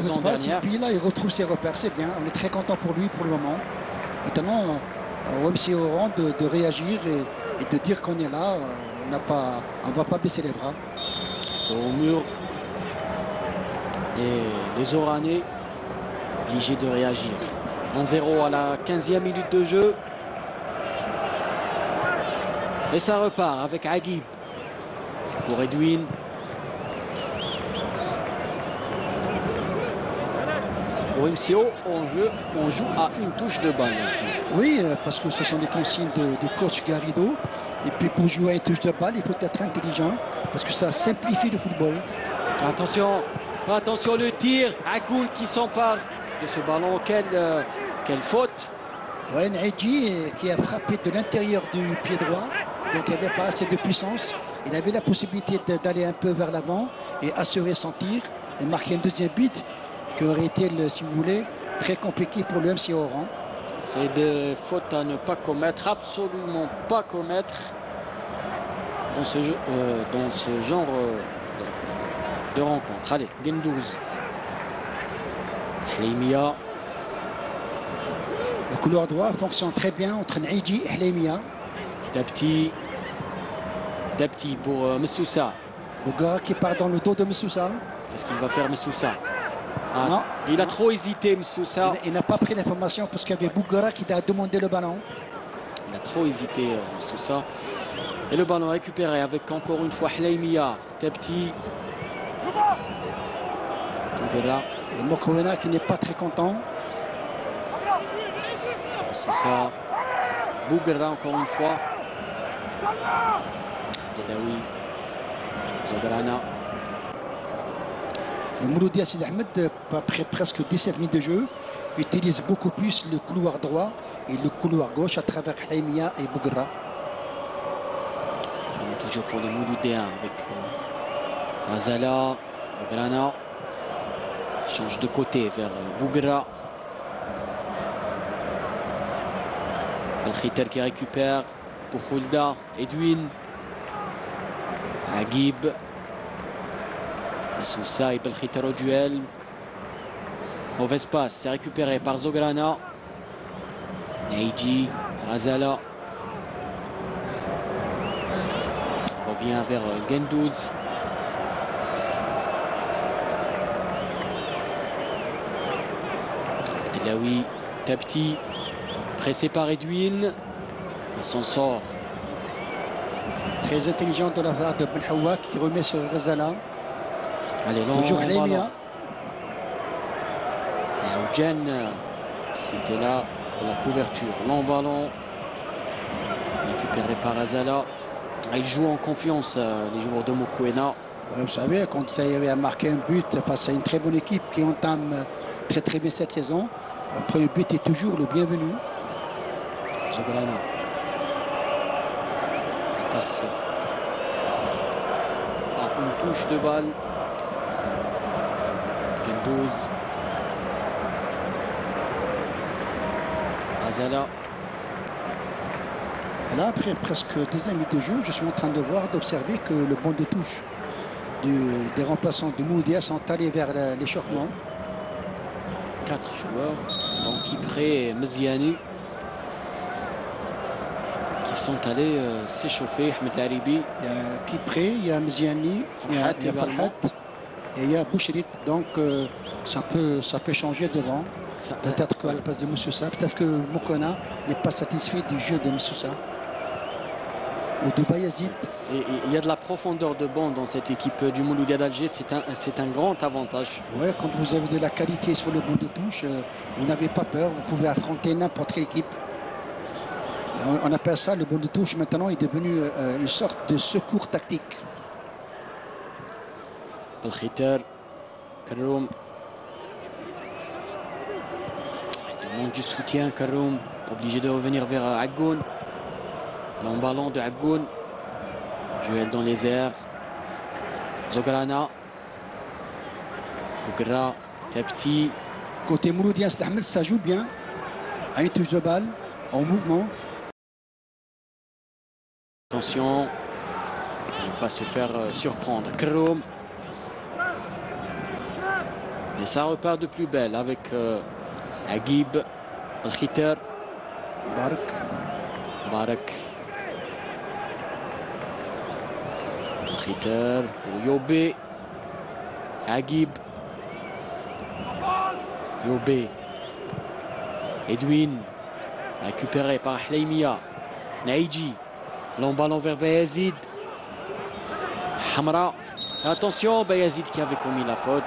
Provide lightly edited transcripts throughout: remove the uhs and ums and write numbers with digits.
saison dernière. Et puis là, il retrouve ses repères, c'est bien. On est très content pour lui pour le moment. Maintenant, au MC Oran de réagir et de dire qu'on est là. On ne va pas baisser les bras. Au mur, les Oranais obligés de réagir. 1-0 à la 15e minute de jeu. Et ça repart avec Aguib pour Edwin. Au MCO, on joue à une touche de balle. Oui, parce que ce sont des consignes de coach Garrido. Et puis pour jouer à une touche de balle, il faut être intelligent parce que ça simplifie le football. Attention, attention le tir. Agoul qui s'empare de ce ballon. Quelle faute. Ouais, Naïdji qui a frappé de l'intérieur du pied droit. Donc il n'y avait pas assez de puissance. Il avait la possibilité d'aller un peu vers l'avant et assurer son tir et marquer un deuxième but qui aurait été, si vous voulez, très compliqué pour le MC Oran. C'est des fautes à ne pas commettre, absolument pas commettre dans ce genre de rencontre. Allez, Gendouz. Hleimia. Le couloir droit fonctionne très bien entre Naïdji et Hleimia. Dapti pour Messoussa. Bougara qui part dans le dos de Messoussa. Qu'est-ce qu'il va faire Messoussa? Non, il a trop hésité, Messoussa. Il n'a pas pris l'information parce qu'il y avait Bougara qui a demandé le ballon. Il a trop hésité, Messoussa. Et le ballon récupéré avec encore une fois Hleimia. Dapti. Bougara. Et Mokowena qui n'est pas très content. Messoussa. Bougara encore une fois. Delawi. Zogarana. Le Mouloudia Sid Ahmed, après presque 17 minutes de jeu, utilise beaucoup plus le couloir droit et le couloir gauche à travers Hleimia et Bougara. Toujours pour le Mouloudia avec Azala, Zogarana. Change de côté vers Bougara. Belkhiter qui récupère pour Khoulda, Edwin, Aguib, Messoussa et Belkhiter au duel. Mauvaise passe, c'est récupéré par Zogarana. Naïdji, Azala. Revient vers Gendouz. Delawi, Dapti, pressé par Edwin. Il s'en sort. Très intelligent de la part de Benhawa qui remet sur Ghazala. Allez, long toujours Hleimia. Et Aoujen qui était là pour la couverture. Long ballon récupéré par Azala. Ils jouent en confiance, les joueurs de Mokoena. Vous savez, quand vous avez marqué un but face à une très bonne équipe qui entame très très bien cette saison, un premier but est toujours le bienvenu. Zogarana. Passe à une touche de balle. Gendouz. Azala. Et là, après presque 10 minutes de jeu, je suis en train de voir, d'observer que le banc de touche des remplaçants de Mouloudia sont allés vers l'échauffement. 4 joueurs, donc Kipré et Meziani, qui sont allés s'échauffer. Ahmed Laribi. Il y a Kipré, il y a Meziani, il y a Farhat et il y a Bouchrit. Donc ça peut changer devant. Peut-être qu'à la place de Moussoussa, peut-être que Mokona n'est pas satisfait du jeu de Moussoussa ou de Bayazid. Et il y a de la profondeur de banc dans cette équipe du Mouloudia d'Alger, c'est un grand avantage. Ouais, quand vous avez de la qualité sur le banc de touche, vous n'avez pas peur, vous pouvez affronter n'importe quelle équipe. On appelle ça le banc de touche, maintenant est devenu une sorte de secours tactique. Belkhiter, Karoum. Il demande du soutien, Karoum, obligé de revenir vers Agoun. Long ballon de Agoun. Duel dans les airs. Zogarana. Bougara. Dapti. Côté Mouloudia Sid Ahmed, ça joue bien. À une touche de balle, en mouvement. Attention. À ne pas se faire surprendre. Karoum. Et ça repart de plus belle avec Aguib, Al-Khitar, Barak. Al-Khitar pour Yobé. Aguib. Yobé. Edwin. Récupéré par Hleimia. Naïdji. Long ballon vers Bayazid. Hamra. Attention, Bayazid qui avait commis la faute.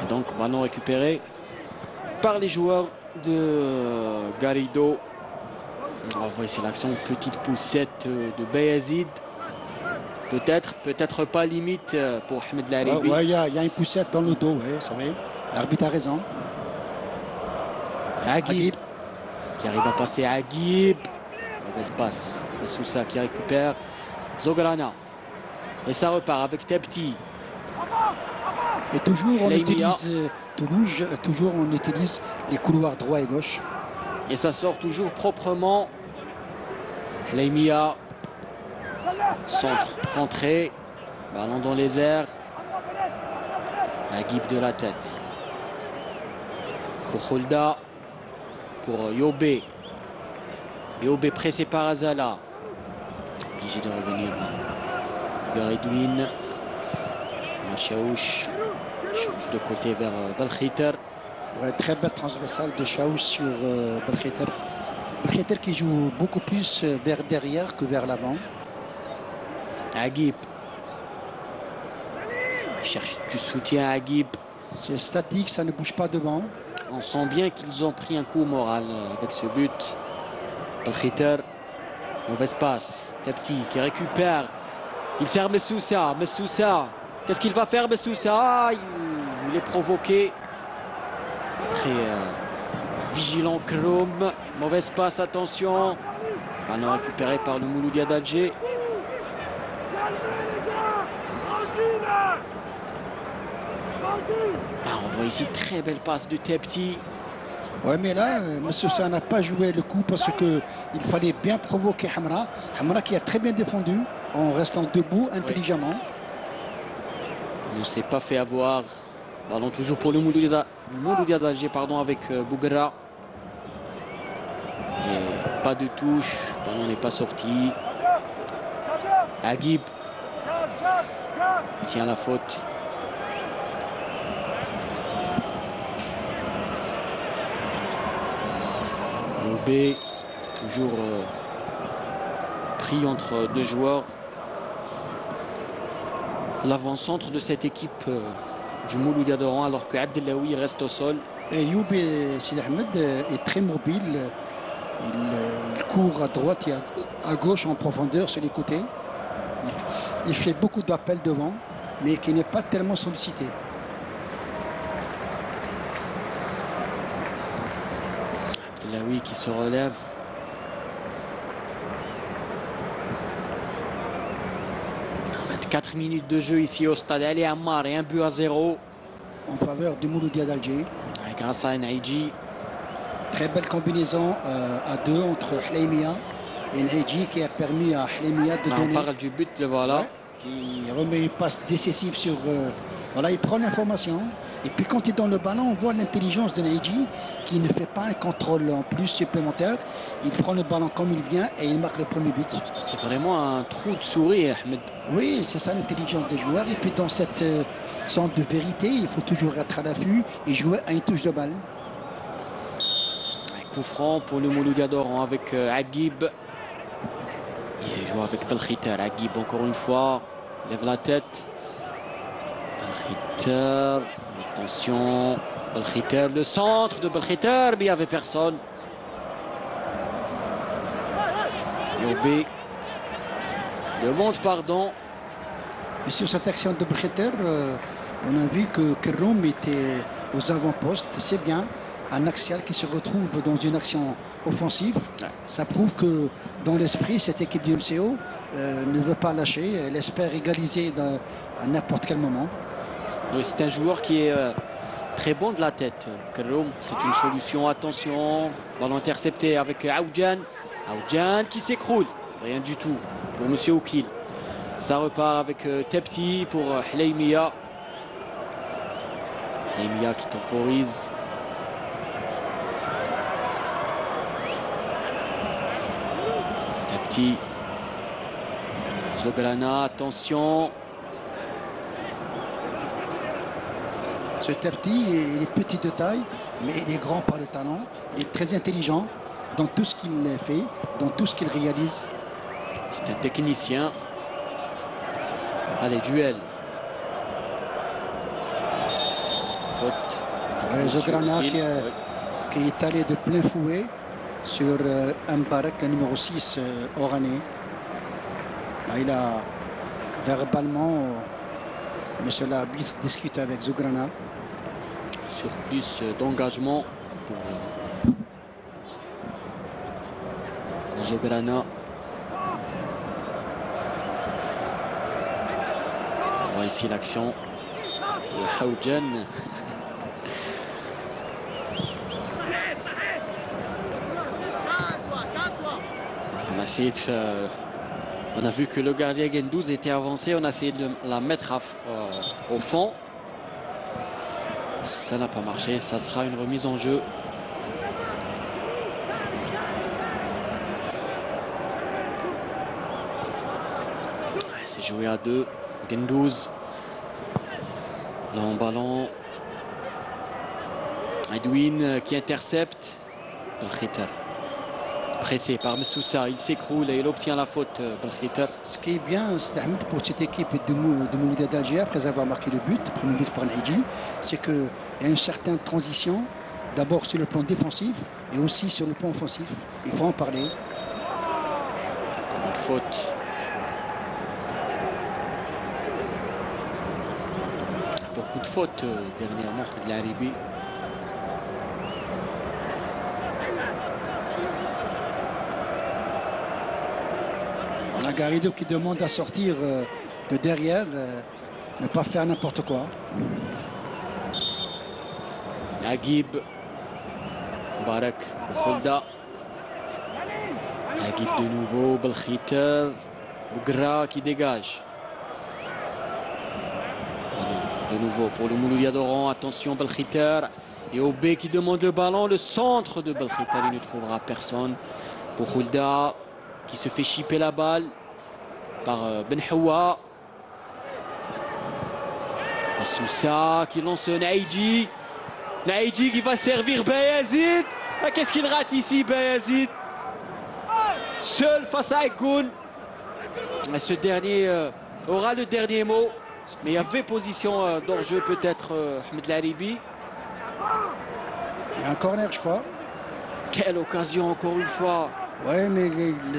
Et donc, ballon récupéré par les joueurs de Garrido. On va voir ici l'action, petite poussette de Bayazid. Peut-être pas limite pour Ahmed Laribi. Ouais, il y a une poussette dans le dos, ouais, c'est vrai. L'arbitre a raison. Aguib qui arrive à passer à Aguib. Mauvaise passe. Sousa qui récupère. Zograna. Et ça repart avec Tepti. Et toujours on utilise toujours on utilise les couloirs droit et gauche. Et ça sort toujours proprement. Hleimia. Centre, contré. Ballon dans les airs. Aguib de la tête. Pour Kholda. Pour Yobé. Yobé pressé par Azala. Obligé de revenir vers Edwin. Chaouch. Change de côté vers Al-Khitar. Ouais, très belle transversale de Chaouch sur Al-Khitar. Al-Khitar qui joue beaucoup plus vers derrière que vers l'avant. Aguib. Cherche du soutien à Aguib. C'est statique, ça ne bouge pas devant. On sent bien qu'ils ont pris un coup moral avec ce but. Al-Khitar. Mauvaise passe. Tepti qui récupère. Il sert Messoussa. Messoussa. Qu'est-ce qu'il va faire, Messoussa? Il voulait provoquer. Très vigilant Kroum. Mauvaise passe, attention. Ballon récupéré par le Mouloudia d'Alger. On voit ici très belle passe de Tepti. Ouais, mais là, Messoussa n'a pas joué le coup parce qu'il fallait bien provoquer Hamra. Hamra qui a très bien défendu en restant debout intelligemment. Oui. On ne s'est pas fait avoir. Ballon toujours pour le Mouloudia d'Alger, pardon, avec Bougra. Et pas de touche. Ballon n'est pas sorti. Aguib tient la faute. Yobé, toujours pris entre deux joueurs. L'avant-centre de cette équipe du Mouloudia d'Oran, alors que Abdellaoui reste au sol. Et Yobé Sid Ahmed est très mobile. Il court à droite et à gauche en profondeur sur les côtés. Il fait beaucoup d'appels devant, mais qui n'est pas tellement sollicité. Abdellaoui qui se relève. « 4 minutes de jeu ici au stade Ali Ammar et un but à 0. En faveur du Mouloudia d'Alger. Grâce à Naïdji. Très belle combinaison à deux entre Hleimia et Naïdji qui a permis à Hleimia de donner... On parle du but, le voilà. Ouais, qui remet une passe décisive sur... voilà, il prend l'information. Et puis quand il est dans le ballon, on voit l'intelligence de Naïdji qui ne fait pas un contrôle en plus supplémentaire. Il prend le ballon comme il vient et il marque le premier but. C'est vraiment un trou de souris, Ahmed. Oui, c'est ça l'intelligence des joueurs. Et puis dans cette sorte de vérité, il faut toujours être à l'affût et jouer à une touche de balle. Un coup franc pour le Mouloudia d'Oran avec Aguib. Il joue avec Al-Khitar. Aguib encore une fois. Lève la tête. Al-Khitar. Attention. Al-Khitar. Le centre de Al-Khitar. Mais il n'y avait personne. Yobé demande pardon. Et sur cette action de Al-Khitar, on a vu que Kroum était aux avant-postes. C'est bien. Un axial qui se retrouve dans une action offensive. Ouais. Ça prouve que dans l'esprit, cette équipe du MCO ne veut pas lâcher. Elle espère égaliser à n'importe quel moment. Oui, c'est un joueur qui est très bon de la tête. Kroum, c'est une solution. Attention, ballon intercepté avec Aoudjan. Aoudjan qui s'écroule. Rien du tout pour Monsieur Oukil. Ça repart avec Tepti pour Hleimia. Lemia qui temporise. Petit Zograna, attention. Ce Tepti, il est petit de taille, mais il est grand par le talent. Il est très intelligent dans tout ce qu'il fait, dans tout ce qu'il réalise. C'est un technicien. Allez, duel. Faute. Zograna qui est allé de plein fouet sur Mbarek, le numéro 6 oranais. Il a verbalement, monsieur l'arbitre discute avec Zograna. Sur plus d'engagement pour Zograna. On voit ici l'action de Haoujan. On a essayé de faire... On a vu que le gardien Gendouz était avancé. On a essayé de la mettre au fond. Ça n'a pas marché. Ça sera une remise en jeu. C'est joué à 2. Gendouz. Long ballon. Edwin qui intercepte. Belkhiter. Pressé par Messoussa, il s'écroule et il obtient la faute. Belkhiter. Ce qui est bien, pour cette équipe de Mouloudia d'Alger, après avoir marqué le but, le premier but par Naïdji, c'est qu'il y a une certaine transition, d'abord sur le plan défensif et aussi sur le plan offensif. Il faut en parler. Une faute. Beaucoup de fautes dernièrement de l'Aribi. On a Garrido qui demande à sortir de derrière, ne pas faire n'importe quoi. Agib, Barak, Khulda. Agib de nouveau, Belkhiter, Bougra qui dégage. De nouveau pour le Mouloudia d'Oran, attention Belkhiter. Et Obé qui demande le ballon, le centre de Belkhiter, il ne trouvera personne. Pour Khulda qui se fait chipper la balle par Ben Hawa. Messoussa qui lance Naïdji. Naïdji qui va servir Bayazid. Qu'est-ce qu'il rate ici, Bayazid? Seul face à Agoun. Ce dernier aura le dernier mot. Mais il y avait position d'enjeu peut-être Ahmed Laribi. Il y a un corner, je crois. Quelle occasion encore une fois. Oui, mais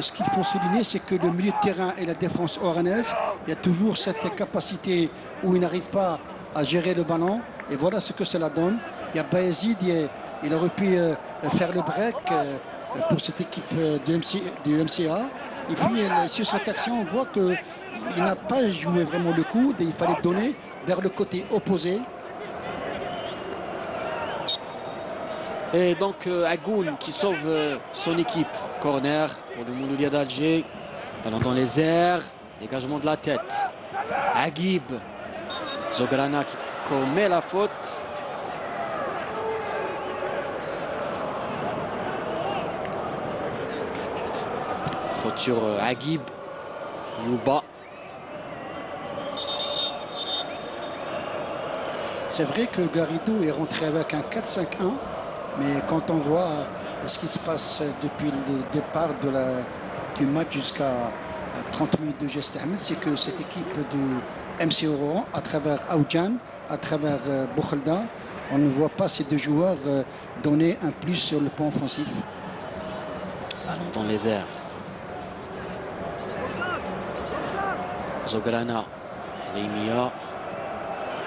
ce qu'il faut souligner, c'est que le milieu de terrain et la défense oranaise, il y a toujours cette capacité où il n'arrive pas à gérer le ballon. Et voilà ce que cela donne. Il y a Bayezid, il aurait pu faire le break pour cette équipe du MCA. Et puis sur cette action, on voit qu'il n'a pas joué vraiment le coup. Il fallait donner vers le côté opposé. Et donc Agoun qui sauve son équipe. Corner pour le Mouloudia d'Alger. Ballon dans les airs. Dégagement de la tête. Agib. Zograna qui commet la faute. Faute sur Agib. Youba. C'est vrai que Garrido est rentré avec un 4-5-1. Mais quand on voit ce qui se passe depuis le départ du match jusqu'à 30 minutes de geste Ahmed, c'est que cette équipe de MC Oran, à travers Aoujan, à travers Boukhulda, on ne voit pas ces deux joueurs donner un plus sur le plan offensif. Ballon dans les airs. Zograna, Lemia.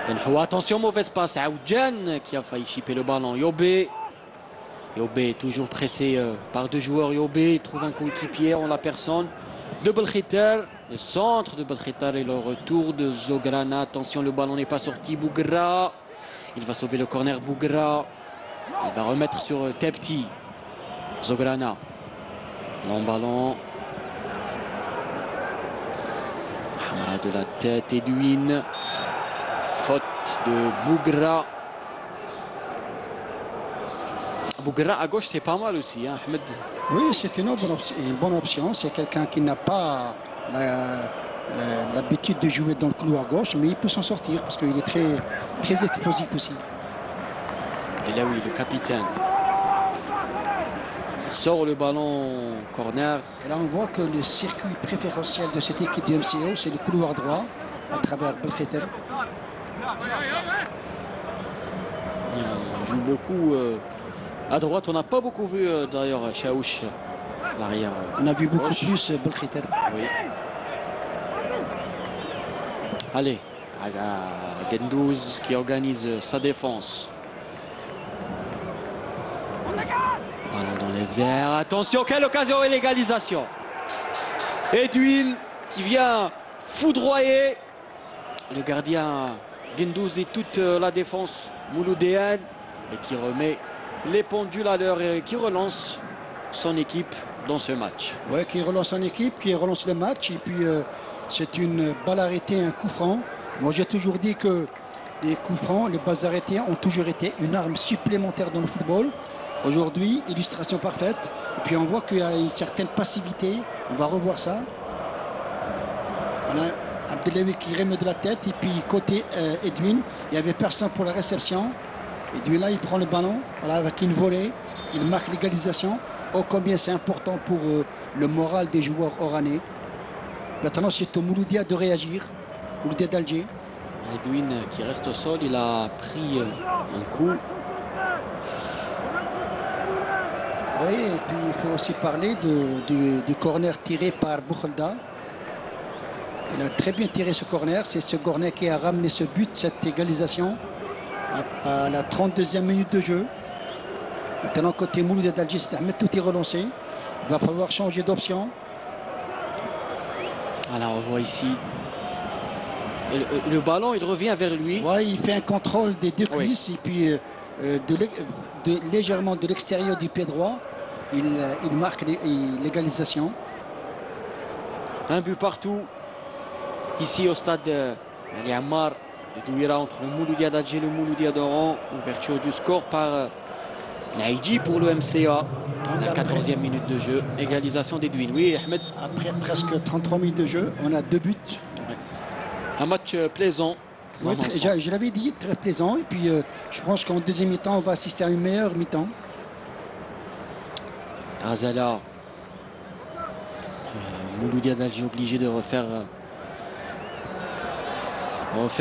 Ben Hawa, attention, mauvaise passe. Aoujan qui a failli chipper le ballon. Yobé. Yobé toujours pressé par deux joueurs. Yobé, il trouve un coéquipier en la personne de Belkhiter. Le centre de Belkhiter et le retour de Zograna. Attention, le ballon n'est pas sorti. Bougra. Il va sauver le corner. Bougra. Il va remettre sur Tepti. Zograna. Long ballon. Hamra de la tête. Edwin. Faute de Bougra. Bougra à gauche, c'est pas mal aussi, hein, Ahmed. Oui, c'est une bonne option. C'est quelqu'un qui n'a pas l'habitude de jouer dans le couloir gauche, mais il peut s'en sortir parce qu'il est très explosif aussi. Et là, oui, le capitaine. Il sort le ballon corner. Et là, on voit que le circuit préférentiel de cette équipe du MCO, c'est le couloir droit à travers Belkheter. On joue beaucoup à droite. On n'a pas beaucoup vu d'ailleurs Chaouch, l'arrière. On a vu beaucoup plus Belkheter. Oui. Allez, Gendouz qui organise sa défense. Ballon dans les airs. Attention, quelle occasion et l'égalisation. Edwin qui vient foudroyer le gardien Gendouz et toute la défense mouloudéenne et qui remet les pendules à l'heure et qui relance son équipe dans ce match. Oui, qui relance son équipe, qui relance le match et puis c'est une balle arrêtée, un coup franc. Moi j'ai toujours dit que les coups francs, les balles arrêtées ont toujours été une arme supplémentaire dans le football. Aujourd'hui, illustration parfaite. Et puis on voit qu'il y a une certaine passivité. On va revoir ça. Voilà, Abdelawi qui remet de la tête. Et puis côté Edwin, il n'y avait personne pour la réception. Edwin là, il prend le ballon voilà, avec une volée. Il marque l'égalisation. Oh, combien c'est important pour le moral des joueurs oranais. Maintenant, c'est au Mouloudia de réagir. Mouloudia d'Alger. Edwin qui reste au sol, il a pris un coup. Oui, et puis il faut aussi parler du corner tiré par Boukhalda. Il a très bien tiré ce corner. C'est ce corner qui a ramené ce but, cette égalisation à la 32e minute de jeu. Maintenant, côté Mouloudia d'Alger, c'est Ahmed tout est relancé. Il va falloir changer d'option. Alors on voit ici le ballon, il revient vers lui. Ouais, il fait un contrôle des deux cuisses et puis légèrement de l'extérieur du pied droit, il marque l'égalisation. Un but partout. Ici au stade Ali Ammar de Douira entre le Mouloudia d'Alger et le Mouloudia d'Oran. Ouverture du score par Naïdji pour le MCA. La 14e minute de jeu. Égalisation d'Edwin. Oui, Ahmed. Après presque 33 minutes de jeu, on a 2 buts. Ouais. Un match plaisant. Oui, je l'avais dit, très plaisant. Et puis je pense qu'en deuxième mi-temps, on va assister à une meilleure mi-temps. Razala. Mouloudia d'Alger obligé de refaire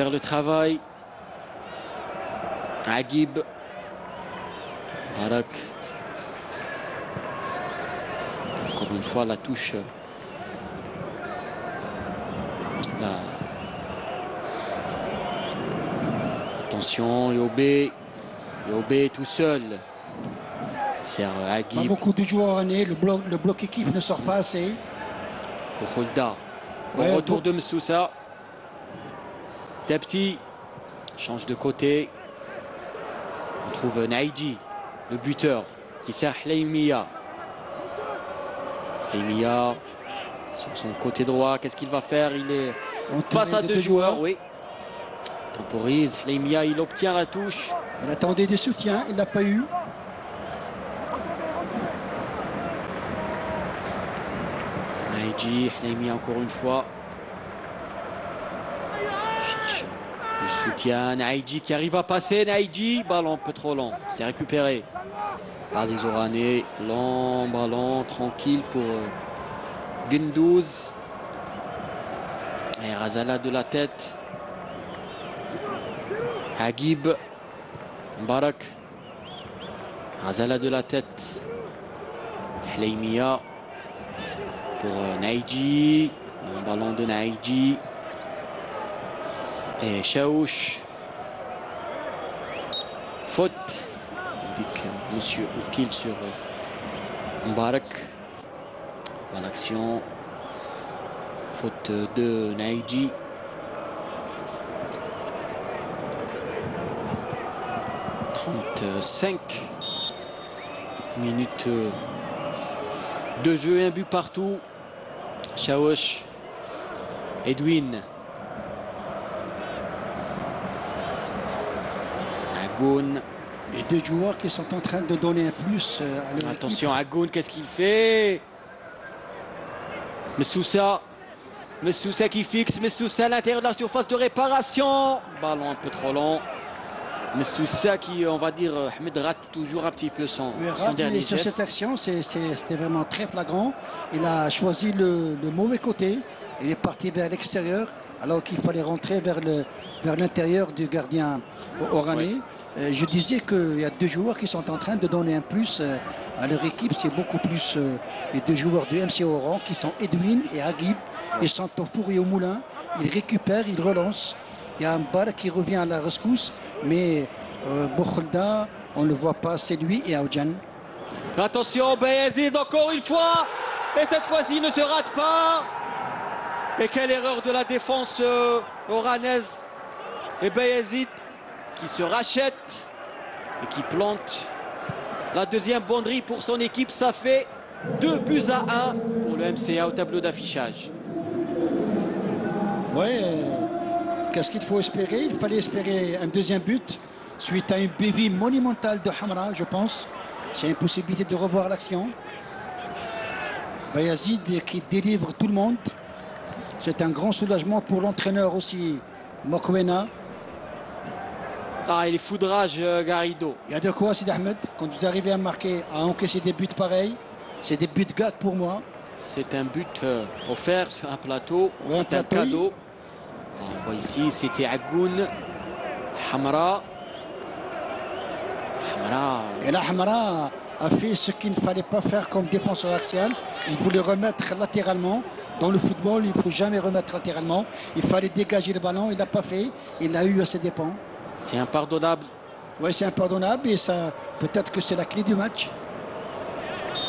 le travail. Aguib. Barak. Encore une fois, la touche. Attention, Yobé tout seul. C'est Aguib. Pas beaucoup de joueurs en est. Le bloc équipe ne sort pas assez. Boukhalda. Retour de Msoussa. Tepti change de côté. On trouve Naïdji, le buteur, qui sert Hleimia. Hleimia sur son côté droit. Qu'est-ce qu'il va faire? Il est face à deux joueurs. Oui. Temporise. Hleimia, il obtient la touche. Il attendait des soutiens. Il n'a pas eu. Naïdji, Hleimia encore une fois. Cherche le soutien. Naïdji qui arrive à passer. Naïdji, ballon un peu trop long. C'est récupéré par les Oranais. Long ballon, tranquille pour Gendouz. Et Razala de la tête. Aguib. Barak. Razala de la tête. Hleimia pour Naïdji. Un ballon de Naïdji. Et Chaouch. Faute. Indique Monsieur Oukil sur Mbarak. Voilà l'action. Faute de Naïdji. « 35 minutes de jeu et un but partout. Chaouch. Edwin. Agoun. Et deux joueurs qui sont en train de donner un plus à leur Attention, Agoun, qu'est-ce qu'il fait? Messoussa qui fixe, Messoussa à l'intérieur de la surface de réparation. Ballon un peu trop long. Messoussa qui, on va dire, Ahmed rate toujours un petit peu son dernier geste. Sur cette action, c'était vraiment très flagrant. Il a choisi le mauvais côté. Il est parti vers l'extérieur alors qu'il fallait rentrer vers l'intérieur du gardien oranais. Oui. Je disais qu'il y a deux joueurs qui sont en train de donner un plus à leur équipe. C'est beaucoup plus les deux joueurs du MC Oran qui sont Edwin et Aguib. Ils sont au four et au moulin. Ils récupèrent, ils relancent. Il y a un bar qui revient à la rescousse. Mais Boukhulda, on ne le voit pas. C'est lui et Aoudjan. Attention, Bayazid encore une fois. Et cette fois-ci, il ne se rate pas. Et quelle erreur de la défense oranaise. Et Bayazid qui se rachète et qui plante la deuxième bonnerie pour son équipe. Ça fait 2-1 pour le MCA au tableau d'affichage. Ouais, qu'est-ce qu'il faut espérer? Il fallait espérer un deuxième but suite à une bévue monumentale de Hamra, je pense. C'est une possibilité de revoir l'action. Bayazid qui délivre tout le monde. C'est un grand soulagement pour l'entraîneur aussi, Mokwena. Ah, il est foudrage, Garrido. Il y a de quoi, Sid Ahmed, quand vous arrivez à marquer, à encaisser des buts pareils. C'est des buts gâtes pour moi. C'est un but offert sur un plateau. Ouais, c'est un cadeau. On voit ici, c'était Agoun, Hamra. Et là, Hamra a fait ce qu'il ne fallait pas faire comme défenseur axial. Il voulait remettre latéralement. Dans le football, il ne faut jamais remettre latéralement. Il fallait dégager le ballon. Il ne l'a pas fait. Il l'a eu à ses dépens. C'est impardonnable. Oui, c'est impardonnable. Et ça, peut-être que c'est la clé du match.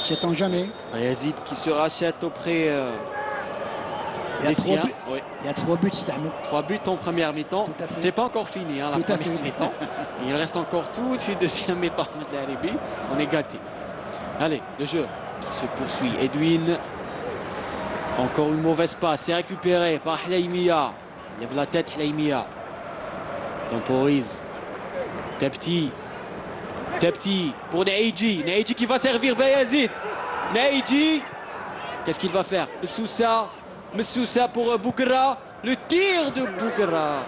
Sait-on jamais. Yazid qui se rachète auprès il y a 3 buts. Oui. Il y a 3 buts, c'est Ahmed. 3 buts en première mi-temps. C'est pas encore fini, hein, la première mi-temps. Il reste encore tout de suite deuxième mi-temps. On est gâté. Allez, le jeu qui se poursuit. Edwin. Encore une mauvaise passe. C'est récupéré par Hleimia. Il lève la tête, Hleimia. Temporise. Tepti pour Naïdji. Naïdji qui va servir Bayazid. Naïdji. Qu'est-ce qu'il va faire? Messoussa pour Boukra. Le tir de Boukra.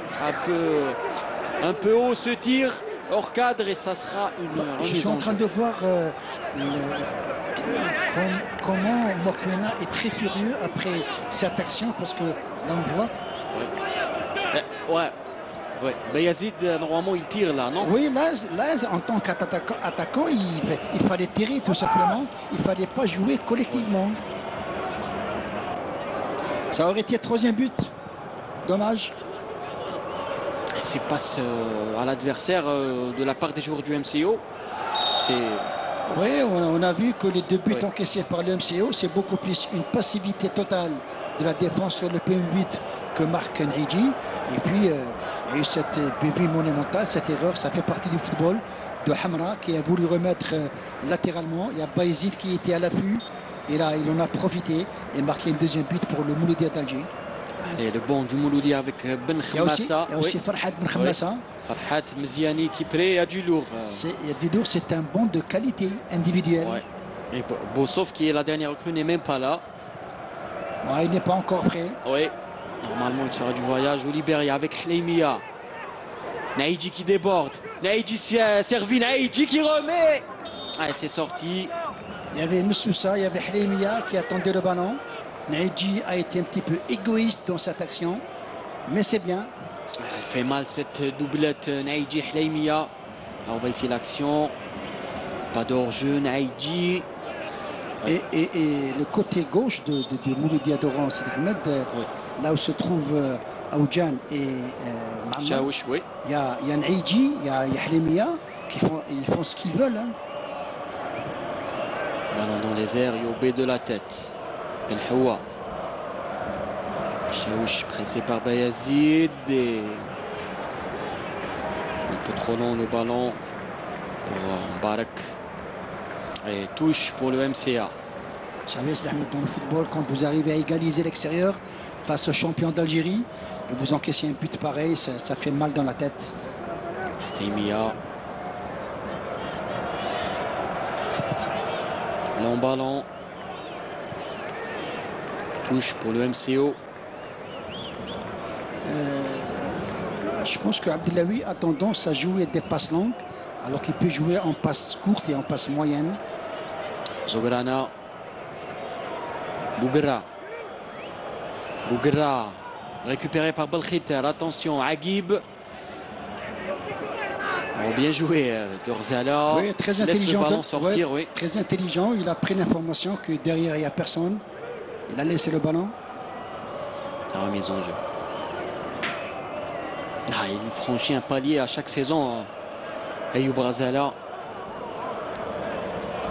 Un peu haut ce tir. Hors cadre et ça sera une remise. Je suis en train de voir comment Mokwena est très furieux après cette action parce que là on voit. Ouais. Ouais. Bayazid, normalement, il tire là, non? Oui, là en tant qu'attaquant, il fallait tirer tout simplement. Il ne fallait pas jouer collectivement. Ça aurait été le troisième but. Dommage. C'est passe à l'adversaire de la part des joueurs du MCO. Oui, on a vu que les deux buts encaissés par le MCO, c'est beaucoup plus une passivité totale de la défense sur le premier but que marque Naïdji. Et puis, il y a eu cette bévue monumentale, cette erreur, ça fait partie du football de Hamra qui a voulu remettre latéralement. Il y a Bayezid qui était à l'affût. Et là, il en a profité et marqué un deuxième but pour le Mouloudia d'Alger. Allez, le bon du Mouloudia avec Ben Khamassa. Il y a aussi Farhad Ben Khamassa. Farhad Mziani qui prête, il y a du lourd. Il y a du lourd, c'est un bon de qualité individuelle. Ouais. Et Bossov, qui est la dernière recrue, n'est même pas là. Ouais, il n'est pas encore prêt. Oui, normalement, il sera du voyage au Libéria avec Hleimia. Naïdji qui déborde. Naïdji servi, Naïdji qui remet. Ah, c'est sorti. Il y avait Messoussa, il y avait Hleimia qui attendait le ballon. Naïdji a été un petit peu égoïste dans cette action, mais c'est bien. Elle fait mal cette doublette Naïdji Hleimia. On va ici l'action. Pas d'hors-jeu, Naïdji. Et le côté gauche de Mouloudia d'Oran, c'est Ahmed, là où se trouvent Aoudjan et Mohamed. Oui. Il y a Naïdji, il y a Hleimia qui font ce qu'ils veulent. Hein. Ballon dans les airs, Yobé de la tête. El Hawa. Chaouch pressé par Bayazid. Et un peu trop long le ballon pour Mbarak. Et touche pour le MCA. Vous savez, c'est dans le football, quand vous arrivez à égaliser l'extérieur face au champion d'Algérie, et vous encaissez un but pareil, ça fait mal dans la tête. Hleimia. Long ballon. Touche pour le MCO. Je pense que Abdellaoui a tendance à jouer des passes longues, alors qu'il peut jouer en passes courtes et en passes moyennes. Zograna. Bougra. Bougra. Récupéré par Belkhiter. Attention, Aguib. Bon, bien joué de Rzala. Oui, très intelligent. Le ballon sortir, oui. Très intelligent. Il a pris l'information que derrière, il n'y a personne. Il a laissé le ballon. La remise en jeu. Ah, il franchit un palier à chaque saison. Ayoub Rzala,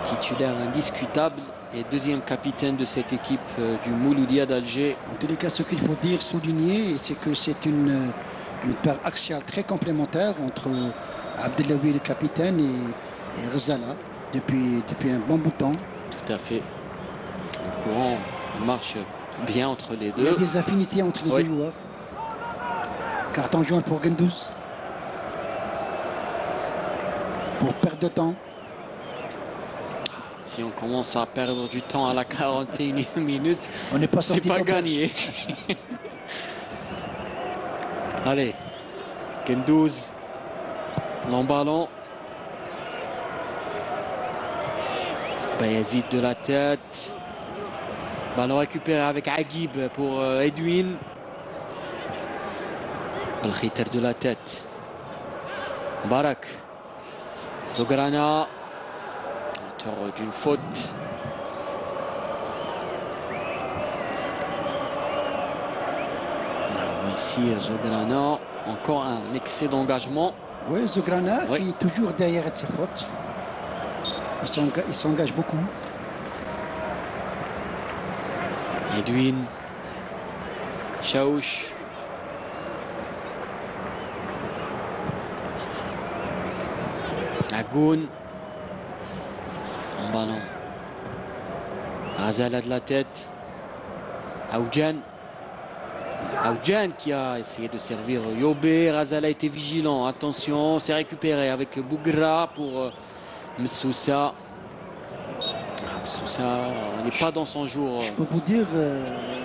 titulaire indiscutable et deuxième capitaine de cette équipe du Mouloudia d'Alger. En tous les cas, ce qu'il faut dire, souligner, c'est que c'est une paire axiale très complémentaire entre Abdellaoui, le capitaine, et Rzala depuis un bon bout de temps. Tout à fait. Le courant marche bien entre les deux. Il y a des affinités entre les deux joueurs. Carton jaune pour Gendouz. Pour perdre de temps. Si on commence à perdre du temps à la 41e minute, on n'est pas c'est pas gagné. Allez, Gendouz, long ballon. Bayazid de la tête. Ballon récupéré avec Aguib pour Edwin. Belkhiter de la tête. Barak. Zograna. Auteur d'une faute. Ici, Zograna. Encore un excès d'engagement. Oui, Zograna qui est toujours derrière ses fautes. Il s'engage beaucoup. Edwin. Chaouch. Agoun. En ballon. Rzala de la tête. Aoudjan. Aoudjan qui a essayé de servir Yobé. Rzala a été vigilant. Attention, c'est récupéré avec Bougra pour Msoussa. Msoussa n'est pas dans son jour. Je peux vous dire,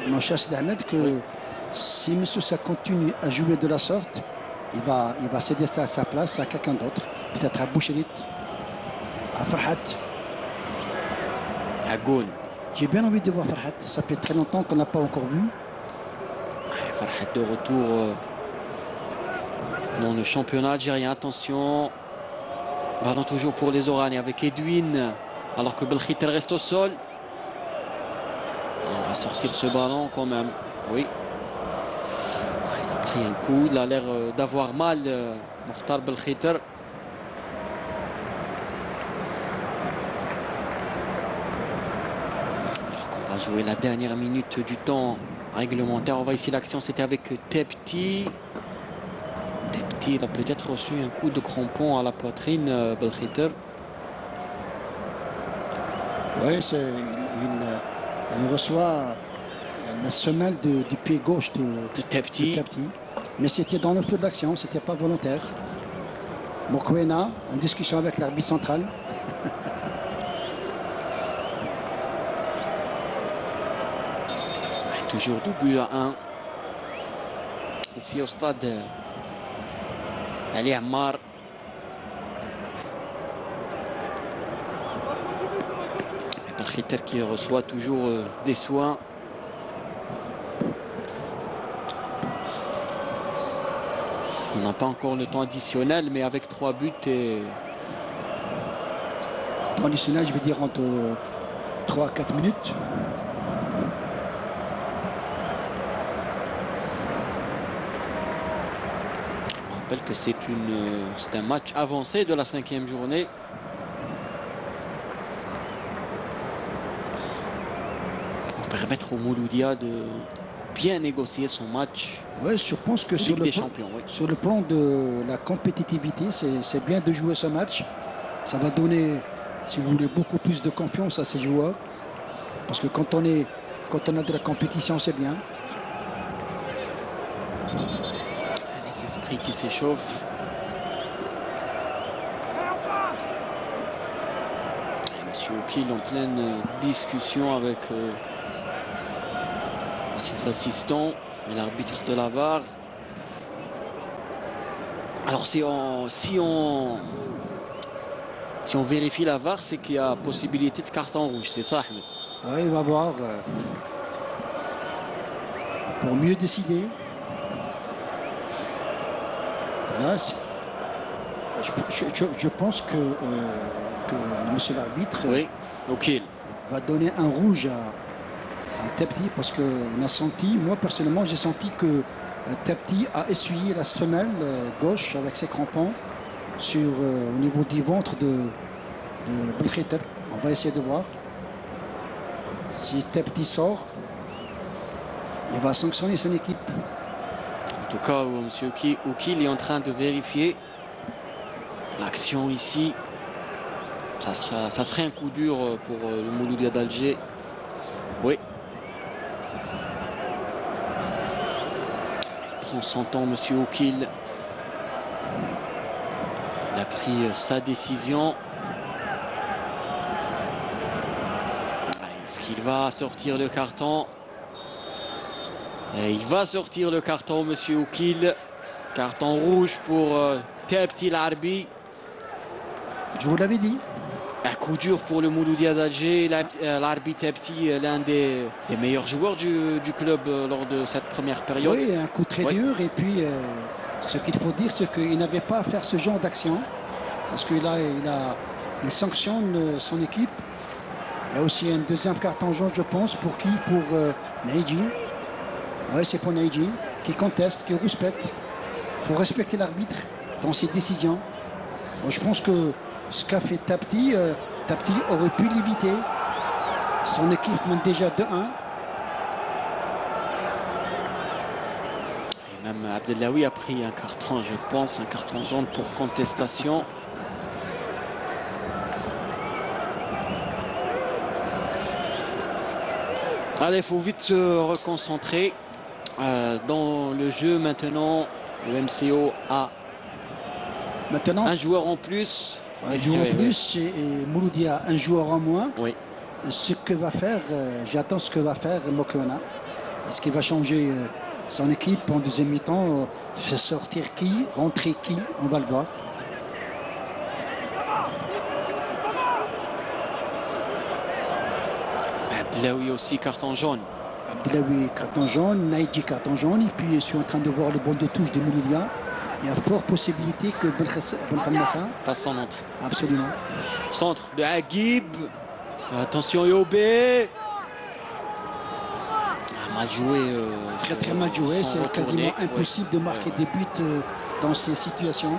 mon cher Sidi Ahmed, que si Msoussa continue à jouer de la sorte, il va céder sa place à quelqu'un d'autre. Peut-être à Boucherit, à Farhat. À Goun. J'ai bien envie de voir Farhat. Ça fait très longtemps qu'on n'a pas encore vu. Farhat de retour dans le championnat algérien. Attention. Ballon toujours pour les Oraniens avec Edwin. Alors que Belkhiter reste au sol. On va sortir ce ballon quand même. Oui. Il a pris un coup. Il a l'air d'avoir mal. Mokhtar Belkhiter. Jouer la dernière minute du temps réglementaire. On voit ici l'action, c'était avec Tepti. Tepti, il a peut-être reçu un coup de crampon à la poitrine, Belkhiter. Oui, il reçoit la semelle du pied gauche de Tepti. Mais c'était dans le feu de l'action, c'était pas volontaire. Mokwena, en discussion avec l'arbitre central. Toujours 2-1. Ici au stade Ali Ammar. Belkhiter qui reçoit toujours des soins. On n'a pas encore le temps additionnel, mais avec 3 buts et... Temps additionnel, je vais dire entre 3 à 4 minutes. Que c'est un match avancé de la 5e journée. Pour permettre au Mouloudia de bien négocier son match. Oui, je pense que sur le plan de la compétitivité, c'est bien de jouer ce match. Ça va donner, si vous voulez, beaucoup plus de confiance à ces joueurs. Parce que quand on a de la compétition, c'est bien. Qui s'échauffe. Monsieur Oukil en pleine discussion avec ses assistants et l'arbitre de la VAR. Alors si on vérifie la VAR, c'est qu'il y a possibilité de carton rouge, c'est ça, Ahmed? Oui, il va voir pour mieux décider. Là, je pense que monsieur l'arbitre va donner un rouge à Tepti, parce qu'on a senti, moi personnellement, j'ai senti que Tepti a essuyé la semelle gauche avec ses crampons au niveau du ventre de Belkhiter. On va essayer de voir. Si Tepti sort, il va sanctionner son équipe. En tout cas, M. Oukil est en train de vérifier l'action ici. Ça serait un coup dur pour le Mouloudia d'Alger. Oui. Il prend son temps, M. Oukil. Il a pris sa décision. Est-ce qu'il va sortir le carton? Et il va sortir le carton, M. Oukil. Carton rouge pour Tepti Larbi. Je vous l'avais dit. Un coup dur pour le Mouloudia d'Alger. Larbi Tepti, l'un des meilleurs joueurs du club lors de cette première période. Oui, un coup très dur. Et puis, ce qu'il faut dire, c'est qu'il n'avait pas à faire ce genre d'action. Parce qu'il il sanctionne son équipe. Il y a aussi un deuxième carton jaune, je pense. Pour qui? Pour Naïdji. Oui, c'est pour Naïdji, qui conteste, qui rouspète. Il faut respecter l'arbitre dans ses décisions. Moi, je pense que ce qu'a fait Tepti, Tepti aurait pu l'éviter. Son équipe mène déjà 2-1. Et même Abdellaoui a pris un carton, je pense, un carton jaune pour contestation. Allez, il faut vite se reconcentrer dans le jeu maintenant. Le MCO a maintenant un joueur en plus. Un joueur en plus et Mouloudia un joueur en moins. Oui. Ce que va faire, j'attends ce que va faire Mokoena. Est-ce qu'il va changer son équipe en deuxième mi-temps? Faire sortir qui? Rentrer qui? On va le voir. Abdellaoui aussi carton jaune. Abdellaoui carton jaune, Naïdji carton jaune. Et puis je suis en train de voir le bol de touche de Mouloudia. Il y a fort possibilité que Belkhamassa fasse son entrée. Absolument. Centre de Aguib. Attention Yobé. Mal joué. Très mal joué. C'est quasiment impossible de marquer des buts dans ces situations.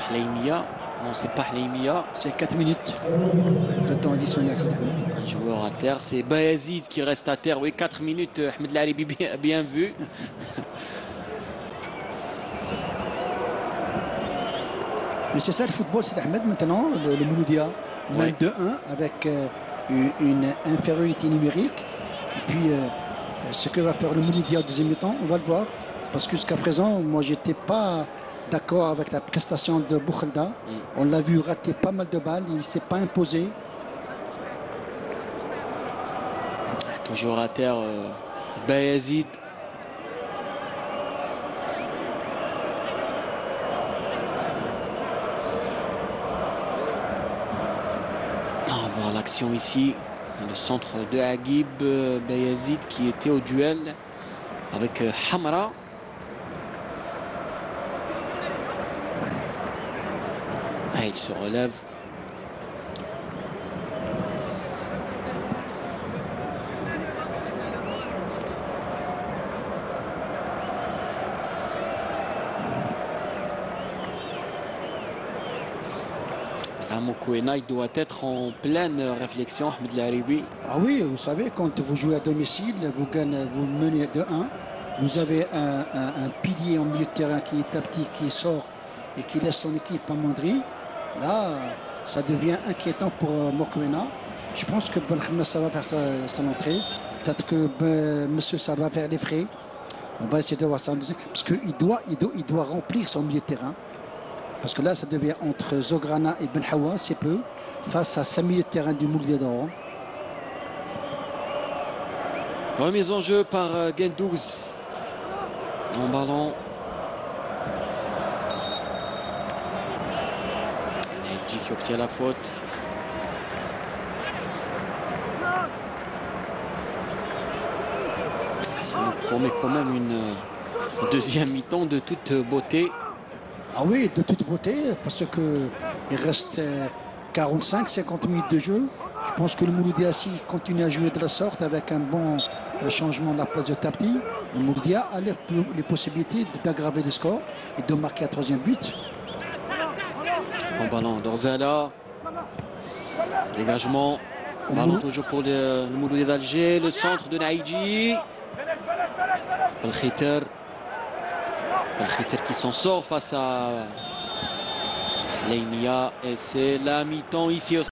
Hleimia. Non, c'est pas Hleimia. C'est 4 minutes de temps additionnel. Un joueur à terre. C'est Bayazid qui reste à terre. Oui, 4 minutes. Ahmed Laribi bien vu. Mais c'est ça le football, c'est Ahmed maintenant, le Mouloudia mène 2-1 avec une infériorité numérique. Et puis ce que va faire le Mouloudia au deuxième temps, on va le voir. Parce que jusqu'à présent, moi j'étais pas d'accord avec la prestation de Boukhalda. On l'a vu rater pas mal de balles, il ne s'est pas imposé. Toujours à terre, Bayazid. L'action ici, le centre de Aguib, Bayazid qui était au duel avec Hamra. Il se relève. Mokoena, il doit être en pleine réflexion, Ahmed Laribi. Ah oui, vous savez, quand vous jouez à domicile, vous menez 2-1. Vous avez un pilier en milieu de terrain qui est Tepti, qui sort et qui laisse son équipe à Mondri. Là, ça devient inquiétant pour Mokoena. Je pense que Belkhamassa va faire son entrée. Peut-être que Monsieur ça va faire les frais. On va essayer de voir ça. Parce qu'il doit remplir son milieu de terrain. Parce que là, ça devient entre Zograna et Ben Hawa, c'est peu, face à 5 milieux de terrain du Mouloudia d'Oran. Remise en jeu par Gendouz. En ballon. Naïdji qui obtient la faute. Ça nous promet quand même une deuxième mi-temps de toute beauté. Ah oui, de toute beauté, parce qu'il reste 45-50 minutes de jeu. Je pense que le Mouloudia, s'il continue à jouer de la sorte avec un bon changement de la place de Tapti, le Mouloudia a les possibilités d'aggraver le score et de marquer un troisième but. En ballon d'Orzala. Dégagement. Ballon toujours pour le Mouloudia d'Alger. Le centre de Naïdji. Al-Khiter. Al-Khiter qui s'en sort face à Leinia. Et c'est la mi-temps ici au